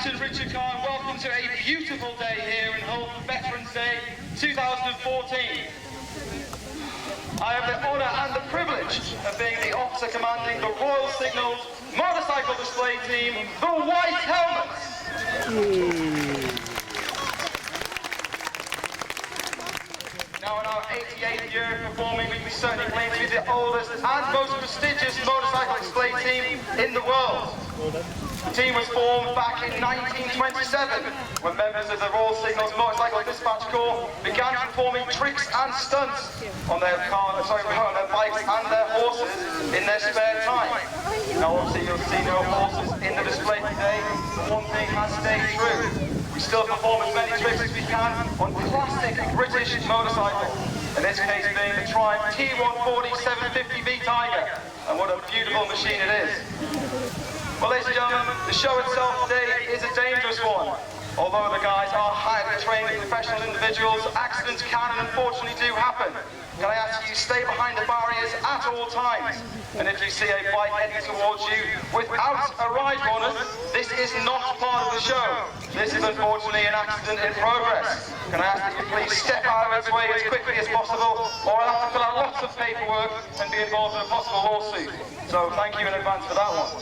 Captain Richard Carr, welcome to a beautiful day here in Holderness Veterans Day 2014. I have the honour and the privilege of being the officer commanding the Royal Signals motorcycle display team, the White Helmets. Now in our 88th year of performing, we certainly claim to be the oldest and most prestigious motorcycle display team in the world. The team was formed back in 1927 when members of the Royal Signals Motorcycle Dispatch Corps began performing tricks and stunts on their bikes and their horses in their spare time. Now obviously you'll see no horses in the display today, but one thing has stayed true. We still perform as many tricks as we can on classic British motorcycles. In this case being the Triumph T140 750V Tiger, and what a beautiful machine it is. Well, ladies and gentlemen, the show itself today is a dangerous one. Although the guys are highly trained professional individuals, accidents can and unfortunately do happen. Can I ask you to stay behind the barriers at all times? And if you see a bike heading towards you without a ride bonus, this is not part of the show. This is unfortunately an accident in progress. Can I ask that you please step out of its way as quickly as possible, or I'll have to fill out lots of paperwork and be involved in a possible lawsuit. So thank you in advance for that one.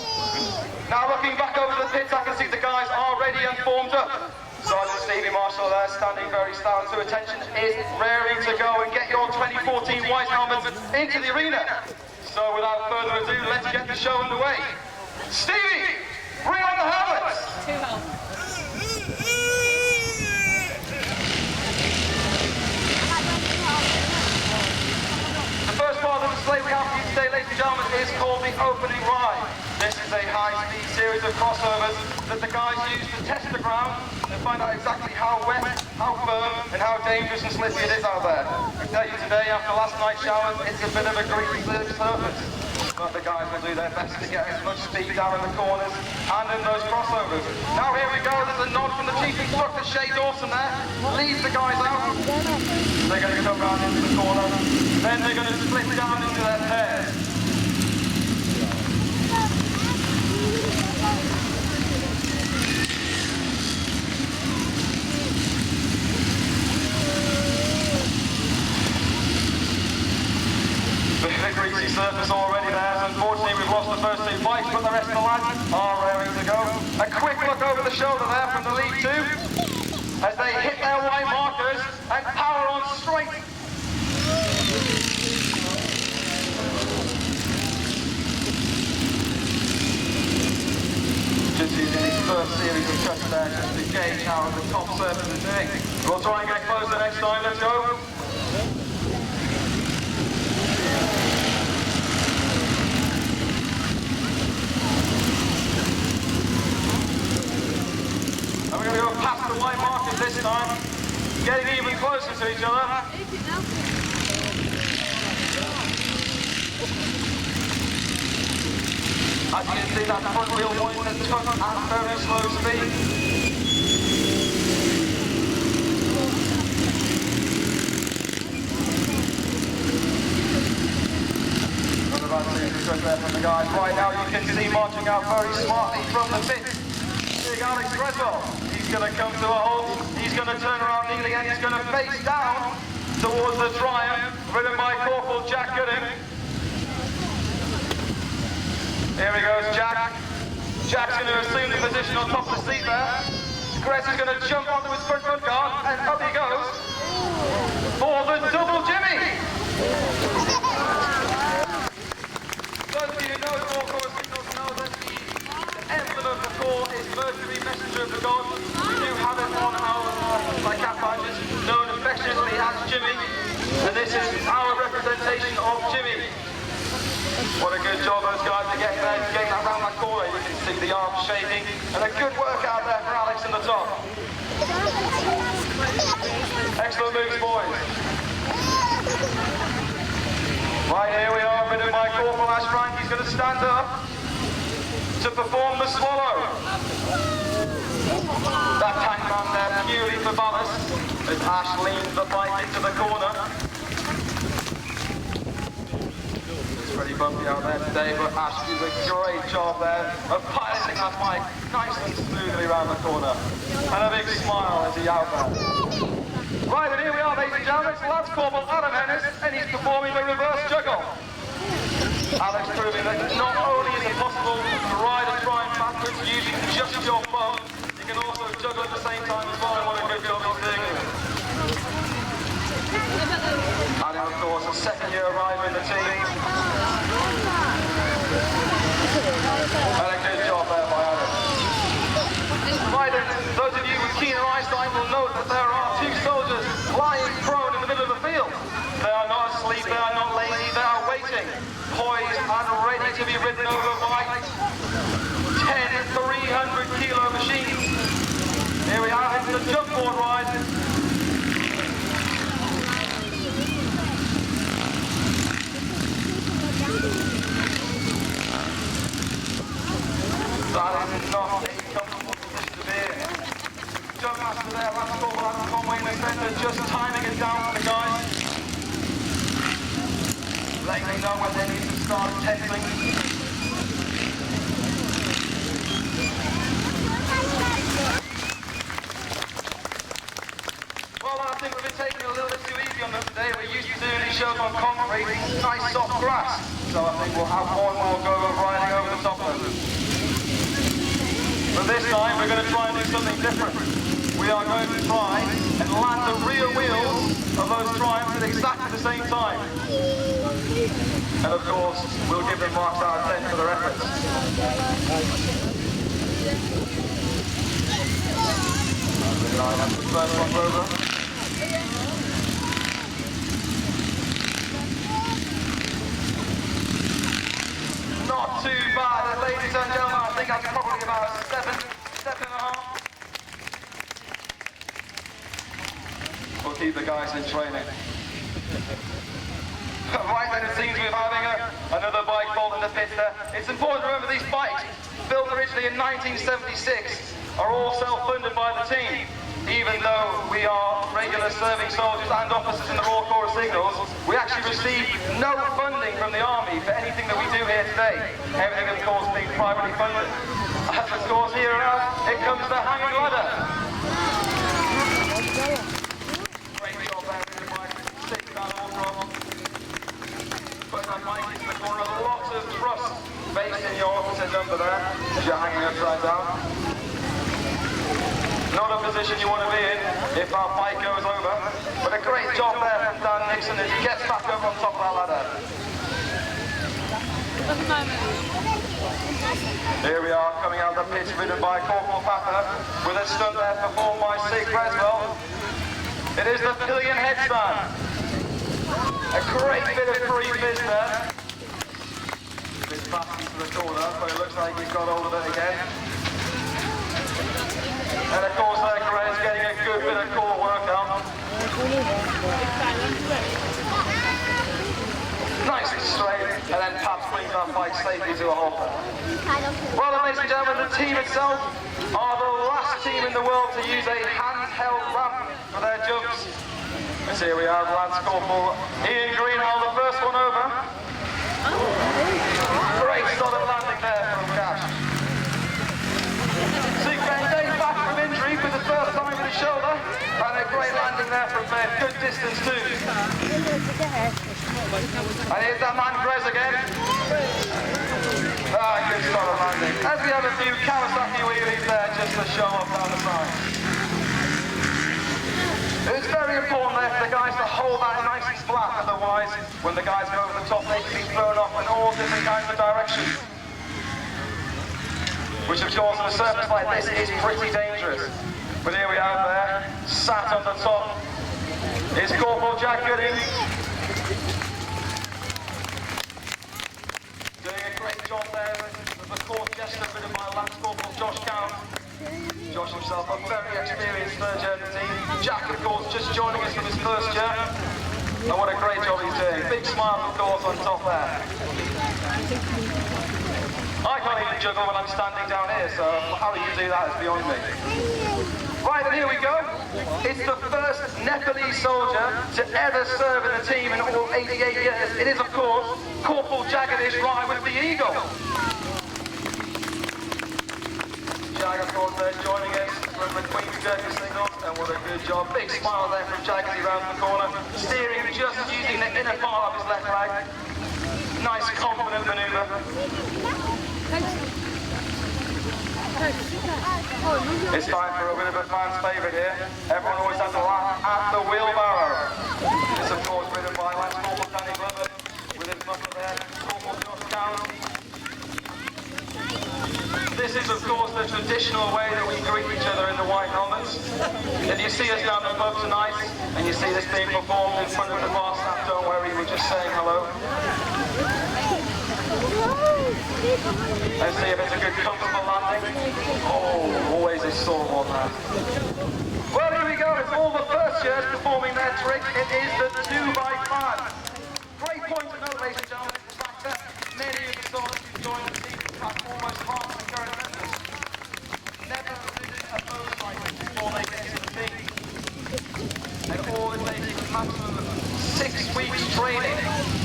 Now looking back over the pits, I can see the guys are ready and formed up. Sergeant Stevie Marshall there, standing very stout, so attention is raring to go and get your 2014 White Helmets into the arena. So without further ado, let's get the show underway. Stevie, bring on the helmets! The first part of the display we have for you today, ladies and gentlemen, is called the opening ride. This is a high-speed series of crossovers that the guys use to test the ground and find out exactly how wet, how firm, and how dangerous and slippery it is out there. I tell you today, after last night's showers, it's a bit of a greasy surface. But the guys will do their best to get as much speed down in the corners and in those crossovers. Now here we go, there's a nod from the chief instructor, Shay Dawson there. Leads the guys out. They're going to come round into the corner. Then they're going to split down into their pairs. The greasy surface already there, so unfortunately we've lost the first two bikes, but the rest of the lads are raring to go. A quick look over the shoulder there from the lead two, as they hit their white markers and power on straight. Just using his first series of cuts there just to gauge how the top surface is doing. We'll try and get closer next time, let's go. And we're going to go past the white markers this time, getting even closer to each other. As you can see, that front wheel points a ton at very slow speed. Got about 2 there from the guys. Right now you can see marching out very smartly from the pit. Big Alex Greswell. He's going to come to a halt. He's going to turn around neatly and he's going to face down towards the Triumph, ridden by Corporal Jack Gooding. Here he goes, Jack. Jack's going to assume the position on top of the seat there. Gress is going to jump onto his front guard, and up he goes for the double Jimmy. Those of you who know Corps Corps Signals know that the emblem of the Corps is Mercury, Messenger of the Gods. We do have it on our cap badges, known affectionately as Jimmy, and this is our representation of Jimmy. What a good job those guys are getting there, getting that round that corner. You can see the arms shaking, and a good work out there for Alex in the top. Excellent moves, boys. Right, here we are, ridden by Corporal Ash Frank. He's going to stand up to perform the swallow. That tank man there purely for ballast as Ash leans the bike into the corner. pretty bumpy out there today, but Ash did a great job there of piloting that bike nice and smoothly around the corner. And a big smile as he out there. Right, and here we are, ladies and gentlemen. It's Lance Corporal Adam Holderness, and he's performing the reverse juggle. Alex proving that not only is it possible to ride a Triumph backwards using just your bum, you can also juggle at the same time as well. What a good job he's doing. And of course, a second-year arrival in the team. And a good job there by Adam. Right, and those of you with keener eyesight will note that there are two soldiers lying prone in the middle of the field. They are not asleep, they are not lazy, they are waiting, poised and ready to be ridden over by 10 300-kilo machines. Here we are into the jump board ride. That is not a comfortable position to be in. Jump master there, last call, Lance Conway in the centre, just timing it down for the guys. Letting them know when they need to start tensing. Well, I think we've been taking it a little bit too easy on them today. We're used to doing these shows on concrete, nice soft grass. So I think we'll have more and more go of riding over the top of them. But this time we're going to try and do something different. We are going to try and land the rear wheels of those Triumphs at exactly the same time. And of course, we'll give them marks out of 10 for their efforts. That's the first one over. Not too bad, ladies and gentlemen. I think that's probably about a 7.5. We'll keep the guys in training. Right then, it seems we're having another bike fault in the pit there. It's important to remember these bikes, built originally in 1976, are all self-funded by the team. Even though we are regular serving soldiers and officers in the Royal Corps of Signals, we actually receive no funding from the Army for anything that we do here today. Everything, of course, being privately funded. And of course, here now, it comes the hanging ladder. Great job there with the bike, taking that all from. Putting that bike into the corner, lots of thrust based in your officer number there, as you're hanging upside down. Not a position you want to be in if our bike goes over, but a great job there from Dan Nixon as he gets back up on top of that ladder. Here we are coming out of the pit ridden by Corporal Papa with a stunt there performed by Sig Creswell. It is the pillion headstand. A great bit of free fizz there. It's back into the corner, but it looks like he's got hold of it again. And of course there Gray's getting a good bit of core workout. Nice and straight, and then Paps brings that bike safely to a halt. Well then, ladies and gentlemen, the team itself are the last team in the world to use a handheld ramp for their jumps. So here we are, Lance Corporal Ian Greenhalgh, the first one over. Great solid landing there from Cash. For the first time with his shoulder, and a great landing there from good distance too. And here's that man Grez again. Good solid landing. As we have a few Kawasaki wheelies there just to show off down the side. It's very important there for the guys to hold that nice and flat, otherwise when the guys go over the top they can be thrown off in all different kinds of directions. Which of course on a surface like this is pretty dangerous. But here we are there, sat on the top, is Corporal Jack Gooding. Doing a great job there with the court jester ridden by Lance Corporal Josh Count. Josh himself a very experienced third year in the team. Jack of course just joining us for his first year. And what a great job he's doing. Big smile of course on top there. I can't even juggle when I'm standing down here, so how you do that is beyond me. Right, and here we go. It's the first Nepalese soldier to ever serve in the team in all 88 years. It is, of course, Corporal Jagadish Rai with the Eagle. Jag, of course, there joining us from the Queen's Jerky signals, and what a good job. Big smile there from Jagadi round the corner, steering just using the inner part of his left leg. Nice, confident manoeuvre. It's time for a bit of a fan's favourite here. Everyone always has a laugh at the wheelbarrow. This, of course, ridden by Lance Corporal Danny Glover with his muscle there, Corporal Josh Cowan. This is, of course, the traditional way that we greet each other in the white helmets. If you see us down the pub tonight and you see this being performed in front of the bar staff, don't worry, we're just saying hello. Let's see if it's a good, comfortable landing. Oh, always a sore one there. Well, here we go. It's all the first years performing their trick. It is the 2x5. Great point to note, ladies and gentlemen, the fact that many of the soldiers who joined the team have almost half the current members never visited a motorcycle before they get into the team. And all it takes is a maximum of 6 weeks training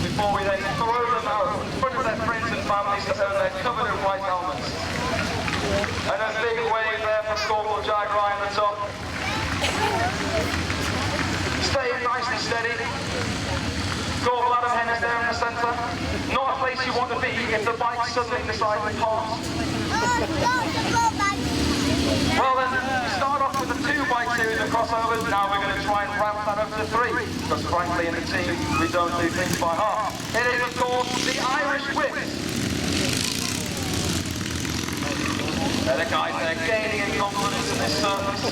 before we then throw them out in front of their friends and families to earn their coveted white helmets. And a big wave there from Corporal Jag Rai on the top. Staying nice and steady. Corporal Adam Hennis there in the centre. Not a place you want to be if the bike suddenly decides to pass. Well then, start off with the 2-bike series of crossovers. Now we're going to try and ramp that up to 3. Because frankly in the team, we don't do things by half. It is, of course, the Irish whip. There the guys, they're gaining in confidence in this surface.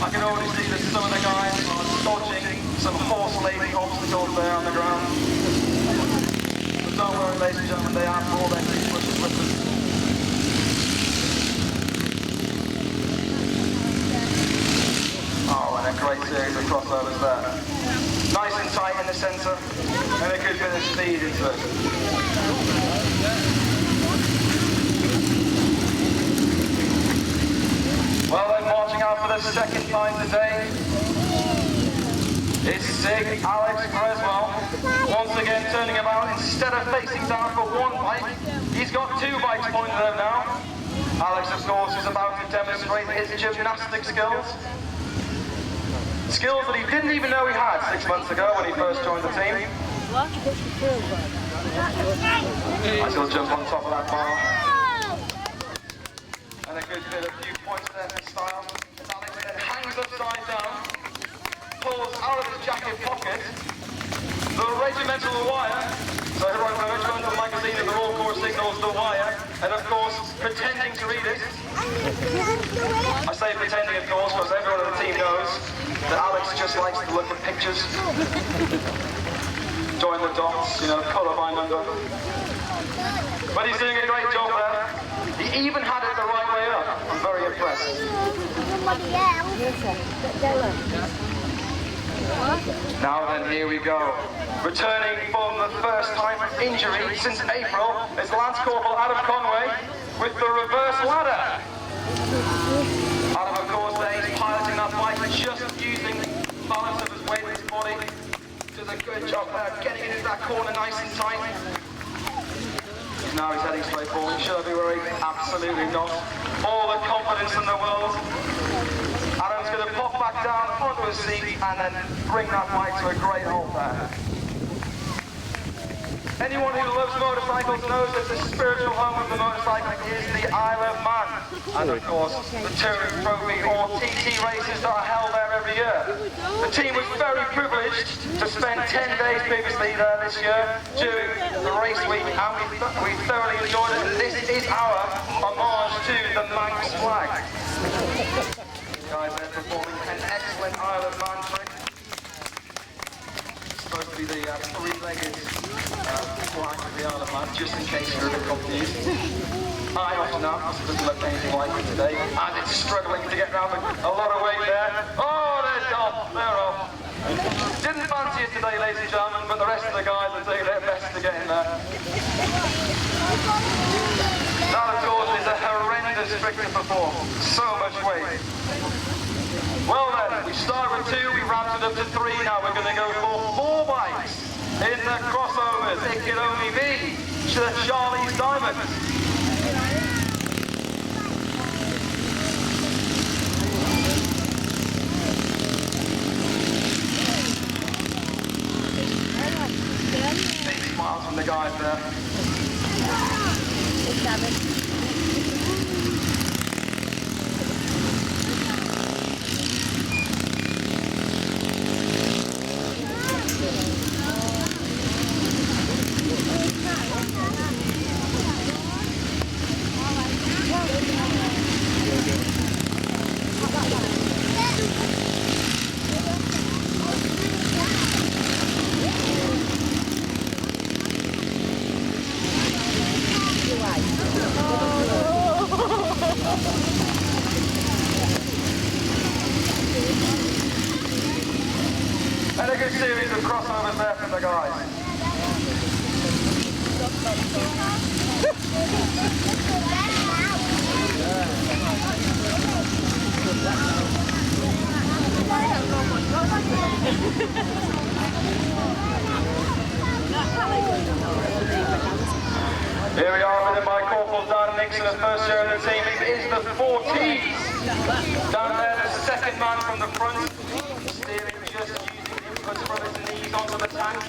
I can already see that some of the guys are dodging some horse-laden obstacles there on the ground. But don't worry, ladies and gentlemen, they are all their feet pushes with them. Oh, and a great series of crossovers there. Nice and tight in the centre, and a good bit of speed into it. Well, then, marching out for the second time today is Sig Alex Creswell. Once again turning about, instead of facing down for one bike, he's got 2 bikes pointed at him now. Alex, of course, is about to demonstrate his gymnastic skills. Skills that he didn't even know he had 6 months ago when he first joined the team. I still jump on top of that bar. And a good bit of viewpoints there for style. Alex then hangs upside down, pulls out of his jacket pocket the regimental wire. So he wrote the regimental magazine of the Royal Corps signals, the wire, and of course pretending to read it. I say pretending, of course, because everyone on the team knows that Alex just likes to look at pictures. Join the dots, you know, colour by number. But he's doing a great job there. He even had it the right way up. I'm very impressed. Now then, here we go. Returning from the first time injury since April is Lance Corporal Adam Conway with the reverse ladder. Adam, of course, there he's piloting that bike, just using the balance of his weight in his body. Does a good job there, getting into that corner nice and tight. Now he's heading straight forward. Should I be worried? Absolutely not. All the confidence in the world. Adam's going to pop back down onto his seat and then bring that bike to a great halt there. Anyone who loves motorcycles knows that the spiritual home of the motorcycle is the Isle of Man. And of course, the Touring Trophy or TT races that are held there every year. The team was very privileged to spend 10 days previously there this year during the race week, and we thoroughly enjoyed it. And this is our homage to the Manx flag. These guys are performing an excellent Isle of Man trick. Supposed to be the 3-legged flag of the Isle of Man, just in case you're a bit confused. I often am, because it doesn't look anything like it today, and it's struggling to get round a lot of weight there. Oh, they're off, they're off. Didn't fancy it today, ladies and gentlemen, but the rest of the guys are doing their best to get in there. That, of course, is a horrendous trick to perform. So much weight. Well then, we started with 2, we ramped it up to 3, now we're going to go for 4 bikes in the crossovers. It can only be Charlie's Diamond. Big smiles from the guys there. And a good series of crossovers there from the guys. Here we are, ridden by Corporal Dan Nixon, the first year of the team. It is the 14s. Down there, the second man from the front, steering just using the inputs from his knees onto the tank.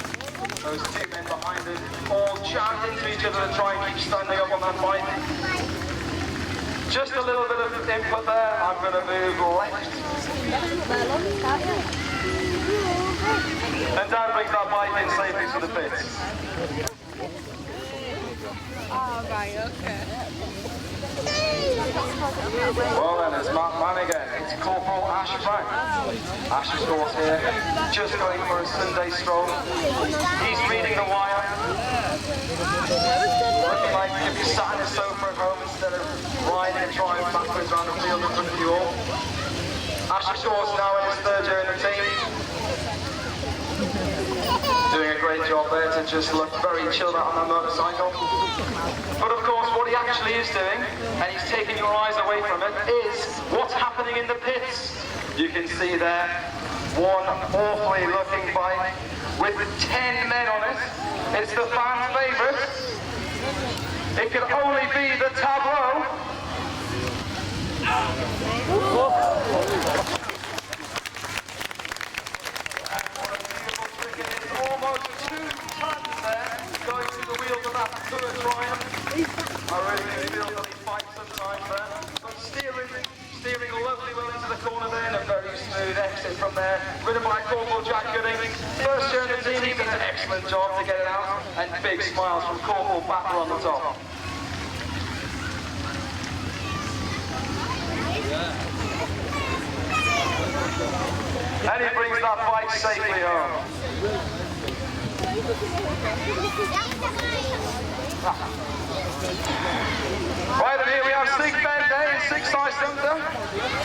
Those 2 men behind him all jammed into each other to try and keep standing up on that bike. Just a little bit of input there. I'm going to move left. And Dan brings that bike in safely to the pits. Oh, right, okay. Well then, it's Matt Man again. It's Corporal Ash Frank. Ash is, of course, here, just going for a Sunday stroll. He's reading the wire. Looking like if you sat in a sofa at home instead of riding and driving backwards around the field in front of you all. Ash, of course, now in his 3rd year in the team. Doing a great job there to just look very chilled out on that motorcycle. But of course, what he actually is doing, and he's taking your eyes away from it, is what's happening in the pits. You can see there, one awfully looking bike with 10 men on it. It's the fans' favourite. It can only be the Tableau. Almost 2 tons there, going through the wheels of that Tour Triumph. I really feel that he fights sometimes there. But steering lovely well into the corner there, and a very smooth exit from there. Ridden by Corporal Jack Gooding. First year in the team, he did an excellent job to get it out. And big smiles from Corporal Batter on the top. And he brings that bike safely home. Right, and here we have 6 bend day and 6 side stunter.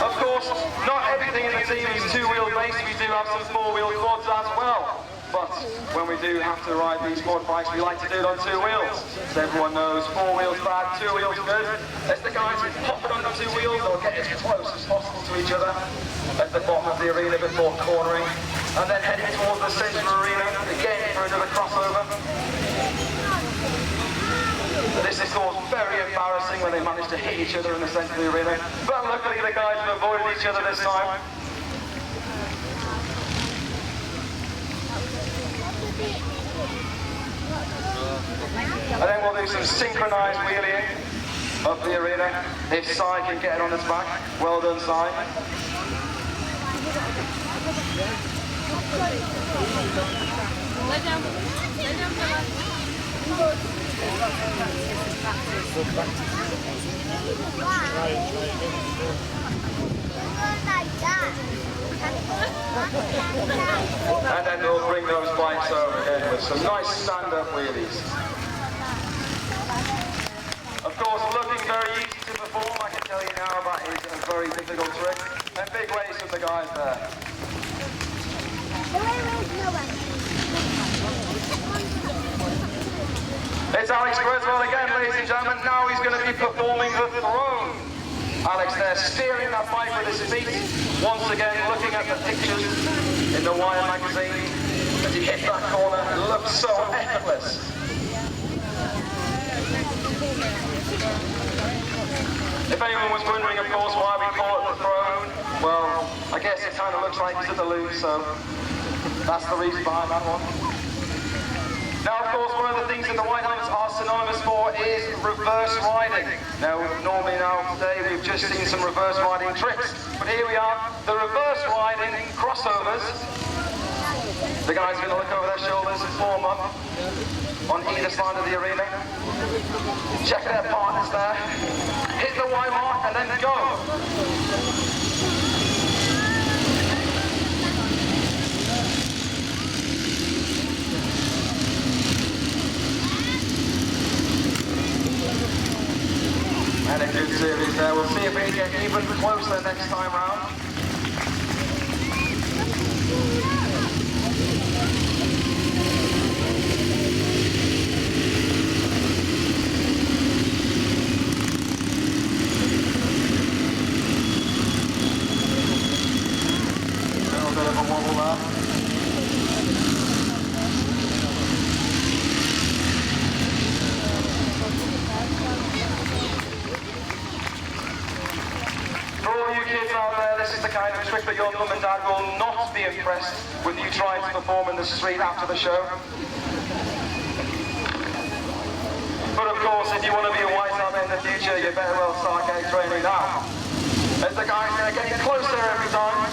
Of course, not everything in the team is 2-wheel based. We do have some 4-wheel quads as well. But when we do have to ride these quad bikes, we like to do it on 2 wheels. So everyone knows 4 wheels bad, 2 wheels good. As the guys pop it on the 2 wheels, they'll get as close as possible to each other at the bottom of the arena before cornering. And then heading towards the centre arena, again for another crossover. This is, of course, very embarrassing when they manage to hit each other in the centre of the arena. But luckily the guys have avoided each other this time. And then we'll do some synchronised wheeling up the arena. If Si can get it on its back, well done, Si. Lay down. And then we'll bring those bikes over again with some nice stand-up wheelies. Of course, looking very easy to perform, I can tell you now that is a very difficult trick. And big waves from the guys there. It's Alex Griswold again, ladies and gentlemen. Now he's going to be performing the throne. Alex there steering that bike with his feet. Once again, looking at the pictures in the Wire magazine. As he hit that corner, it looked so effortless. If anyone was wondering, of course, why we call it the throne, well, I guess it kind of looks like he's at the loo, so that's the reason behind that one. Now, of course, one of the things that the White Helmets are synonymous for is reverse riding. Now, normally now today we've just seen some reverse riding tricks, but here we are, the reverse riding crossovers. The guys are going to look over their shoulders and form up on either side of the arena. Check their partners there. Hit the Y mark and then go. And a good series there. We'll see if we can get even closer next time round. A little bit of a wobble there. For all you kids out there, this is the kind of trick that your mum and dad will not be impressed with you trying to perform in the street after the show. But of course, if you want to be a White Helmet in the future, you better well start getting training now. As the guys are getting closer every time.